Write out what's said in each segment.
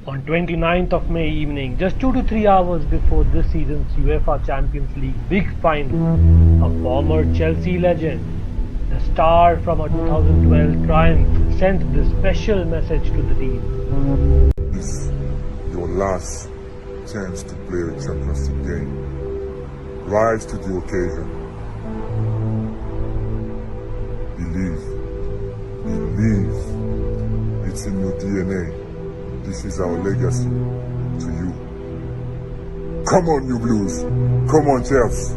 On 29th of May evening, just 2 to 3 hours before this season's UEFA Champions League big final, a former Chelsea legend, the star from a 2012 triumph, sent this special message to the team. It's your last chance to play a Champions League game. Rise to the occasion. Believe. Believe. It's in your DNA. This is our legacy to you. Come on, you Blues. Come on, Chelsea.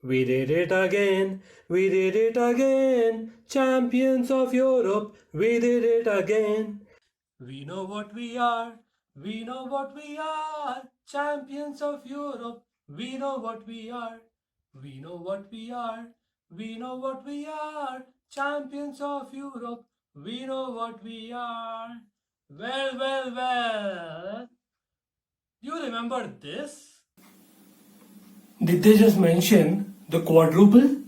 We did it again, we did it again, champions of Europe, we did it again. We know what we are, we know what we are, champions of Europe, we know what we are, we know what we are, we know what we are, champions of Europe, we know what we are. Well. Do you remember this? Did they just mention the quadruple?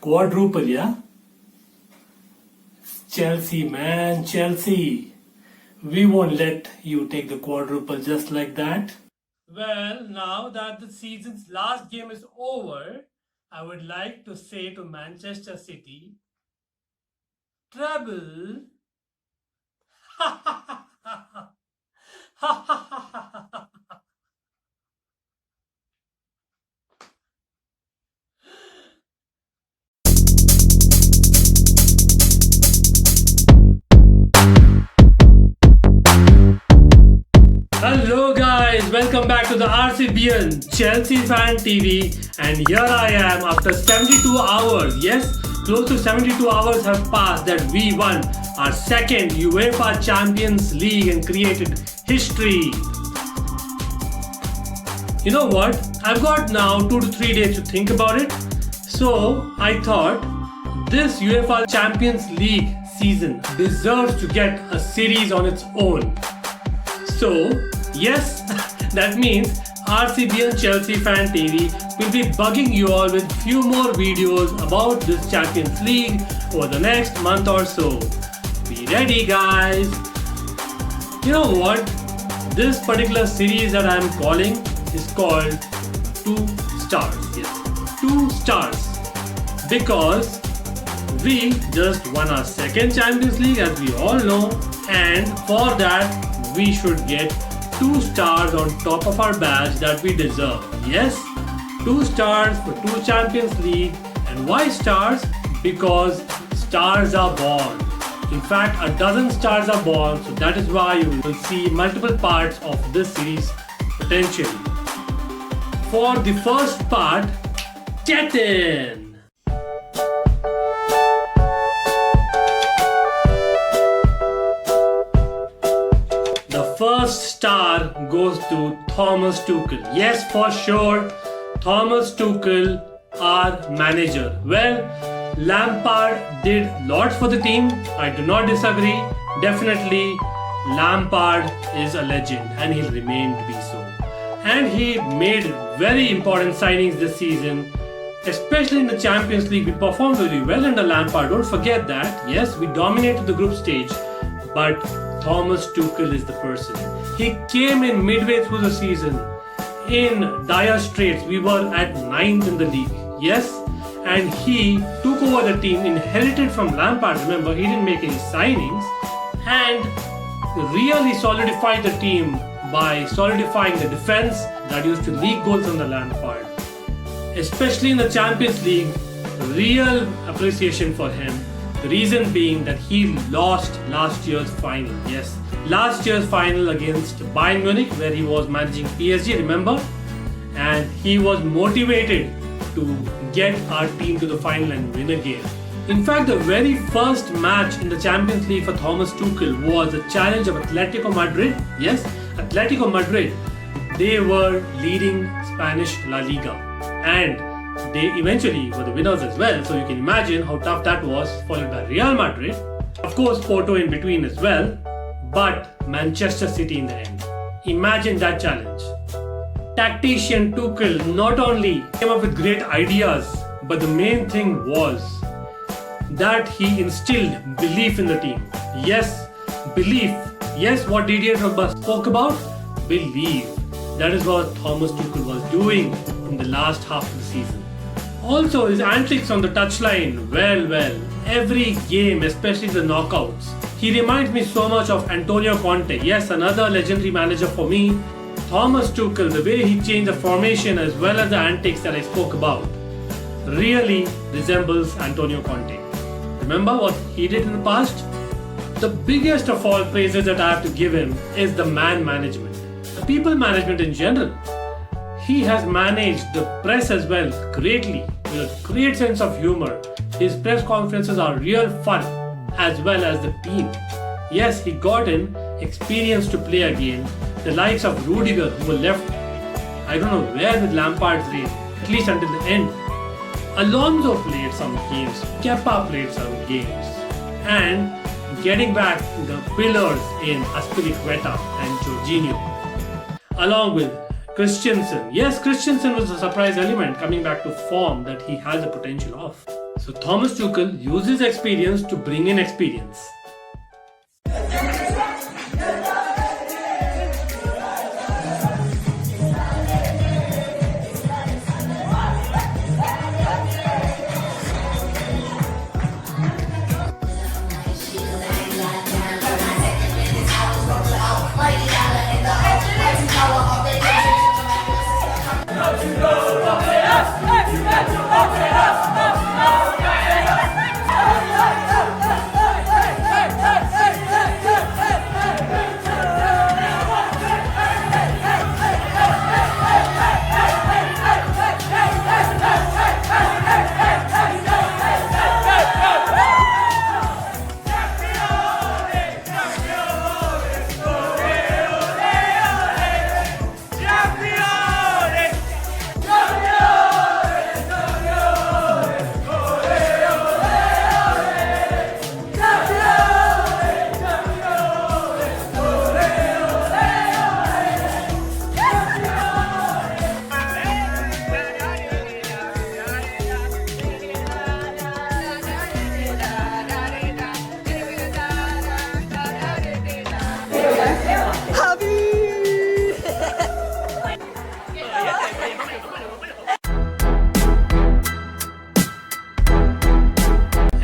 Quadruple, yeah? Chelsea, man, Chelsea. We won't let you take the quadruple just like that. Well, now that the season's last game is over, I would like to say to Manchester City, treble. Hello guys, welcome back to the RCBN Chelsea Fan TV, and here I am after 72 hours. Yes, close to 72 hours have passed that we won our second UEFA Champions League and created history. You know what? I've got now 2 to 3 days to think about it. So I thought this UEFA Champions League season deserves to get a series on its own. So, yes, that means RCBN Chelsea Fan TV will be bugging you all with few more videos about this Champions League over the next month or so. Be ready, guys! You know what? This particular series that I am calling is called 2 stars. Yes, 2 stars. Because we just won our second Champions League, as we all know, and for that we should get 2 stars on top of our badge that we deserve. Yes, 2 stars for 2 Champions League. And why stars? Because stars are born. In fact, a dozen stars are born, so that is why you will see multiple parts of this series potentially. For the first part, get in! First star goes to Thomas Tuchel. Yes, for sure, Thomas Tuchel, our manager. Well, Lampard did lots for the team. I do not disagree. Definitely, Lampard is a legend and he'll remain to be so. And he made very important signings this season, especially in the Champions League. We performed very well under Lampard. Don't forget that. Yes, we dominated the group stage, but Thomas Tuchel is the person. He came in midway through the season in dire straits. We were at 9th in the league. Yes, and he took over the team, inherited from Lampard. Remember, he didn't make any signings, and really solidified the team by solidifying the defense that used to leak goals on the Lampard. Especially in the Champions League, real appreciation for him. The reason being that he lost last year's final. Yes, last year's final against Bayern Munich, where he was managing PSG, remember? And he was motivated to get our team to the final and win again. In fact, the very first match in the Champions League for Thomas Tuchel was a challenge of Atletico Madrid. Yes, Atletico Madrid. They were leading Spanish La Liga, and they eventually were the winners as well. So you can imagine how tough that was, followed by Real Madrid. Of course, Porto in between as well. But Manchester City in the end. Imagine that challenge. Tactician Tuchel not only came up with great ideas, But the main thing was that he instilled belief in the team. Yes, belief. Yes, what Didier Drogba spoke about? Belief. That is what Thomas Tuchel was doing in the last half of the season. Also, his antics on the touchline, well, every game, especially the knockouts. He reminds me so much of Antonio Conte. Yes, another legendary manager for me. Thomas Tuchel, the way he changed the formation as well as the antics that I spoke about, really resembles Antonio Conte. Remember what he did in the past? The biggest of all praises that I have to give him is the man management, the people management in general. He has managed the press as well greatly, with a great sense of humor. His press conferences are real fun, as well as the team. Yes, he got in experience to play again, the likes of Rudiger, who were left, I don't know where with Lampard's reign, at least until the end. Alonso played some games, Kepa played some games, and getting back the pillars in Azpilicueta and Jorginho, along with Christensen. Yes, Christensen was a surprise element coming back to form that he has the potential of. So Thomas Tuchel uses experience to bring in experience.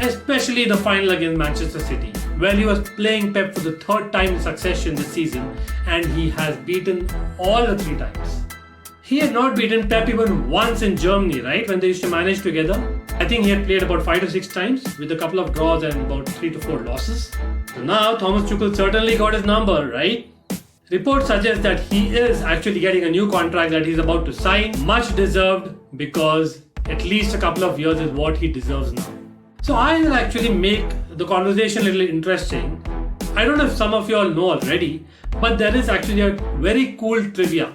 Especially the final against Manchester City, where he was playing Pep for the third time in succession this season, and he has beaten all the 3 times. He had not beaten Pep even once in Germany, right, when they used to manage together. I think he had played about 5 to 6 times with a couple of draws and about 3 to 4 losses. So now Thomas Tuchel certainly got his number, right? Reports suggest that he is actually getting a new contract that he's about to sign, much deserved, because at least a couple of years is what he deserves now. So I will actually make the conversation a little interesting. I don't know if some of you all know already, but there is actually a very cool trivia.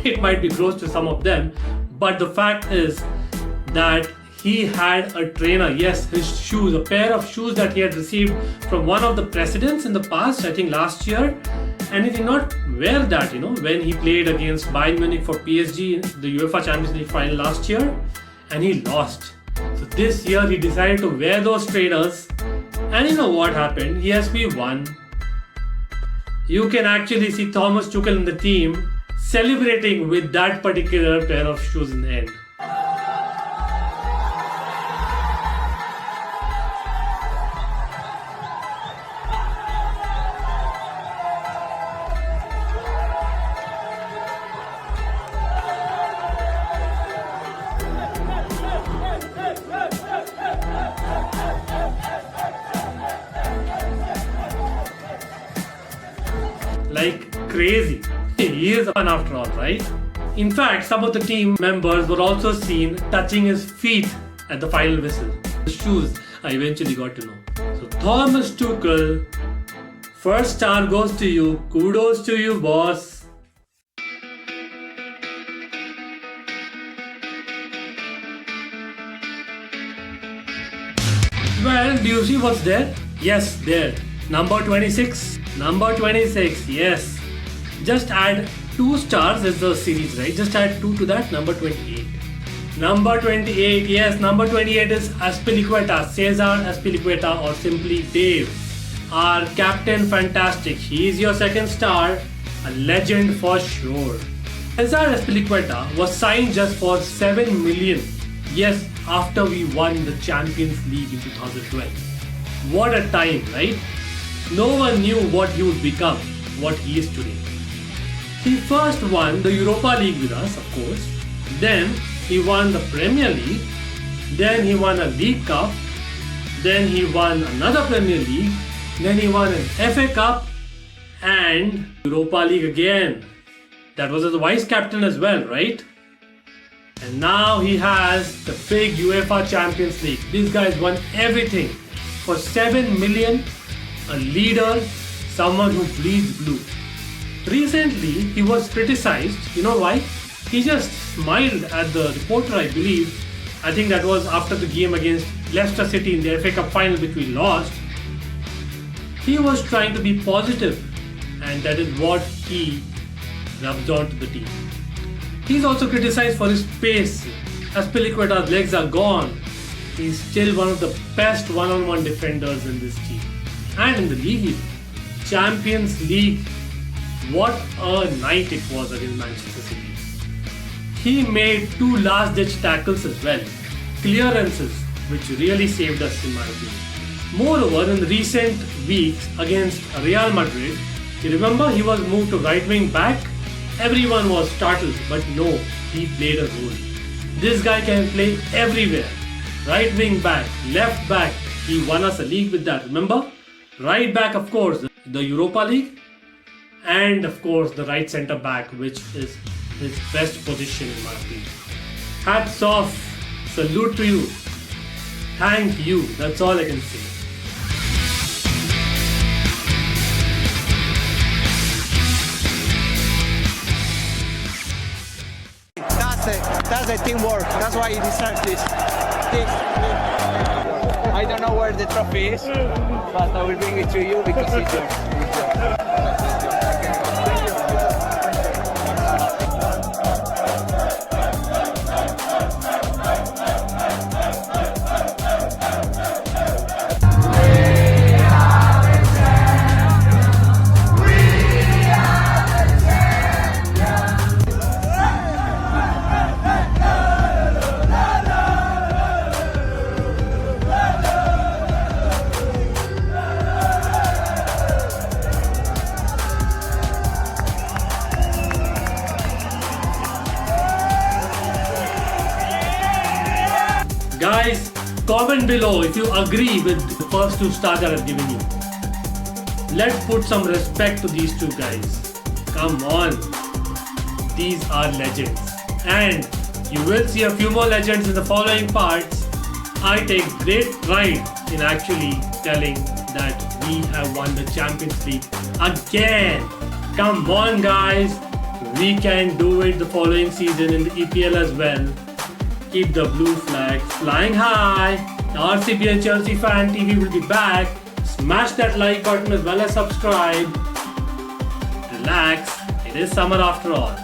It might be gross to some of them, but the fact is that he had a trainer, yes, his shoes, a pair of shoes that he had received from one of the presidents in the past, I think last year, and he did not wear that, when he played against Bayern Munich for PSG in the UEFA Champions League final last year, and he lost. So this year he decided to wear those trainers, and you know what happened? He has won. You can actually see Thomas Tuchel in the team celebrating with that particular pair of shoes in the end. Like crazy. He is fun after all, right? In fact, some of the team members were also seen touching his feet at the final whistle. The shoes, I eventually got to know. So Thomas Tuchel, first star goes to you. Kudos to you, boss. Well, do you see what's there? Yes, there. Number 26. Number 26, yes. Just add 2 stars as the series, right? Just add 2 to that, number 28. Number 28, yes, number 28 is Azpilicueta, Cesar Azpilicueta, or simply Dave. Our captain, fantastic. He is your second star, a legend for sure. Cesar Azpilicueta was signed just for 7 million. Yes, after we won the Champions League in 2012. What a time, right? No one knew what he would become, what he is today. He first won the Europa League with us, of course. Then he won the Premier League. Then he won a League Cup. Then he won another Premier League. Then he won an FA Cup and Europa League again. That was as a vice captain as well, right? And now he has the big UEFA Champions League. These guys won everything for 7 million. A leader, someone who bleeds blue. Recently, he was criticized. You know why? He just smiled at the reporter, I believe. I think that was after the game against Leicester City in the FA Cup final, which we lost. He was trying to be positive, and that is what he rubs on to the team. He's also criticized for his pace. Azpilicueta's legs are gone. He's still one of the best one-on-one defenders in this team. And in the league, Champions League, what a night it was against Manchester City. He made 2 last-ditch tackles as well, clearances, which really saved us in my opinion. Moreover, in recent weeks against Real Madrid, you remember he was moved to right wing back? Everyone was startled, but no, he played a role. This guy can play everywhere. Right wing back, left back, he won us a league with that, remember? Right back, of course, the Europa League, and of course the right centre back, which is his best position in my opinion. Hats off, salute to you, thank you, that's all I can say. That's the teamwork, that's why he deserves this. I don't know where the trophy is, but I will bring it to you because it's yours. Guys, comment below if you agree with the first 2 stars that I've given you. Let's put some respect to these 2 guys. Come on. These are legends. And you will see a few more legends in the following parts. I take great pride in actually telling that we have won the Champions League again. Come on guys. We can do it the following season in the EPL as well. Keep the blue flag flying high. The RCB and Chelsea Fan TV will be back. Smash that like button as well as subscribe. Relax, it is summer after all.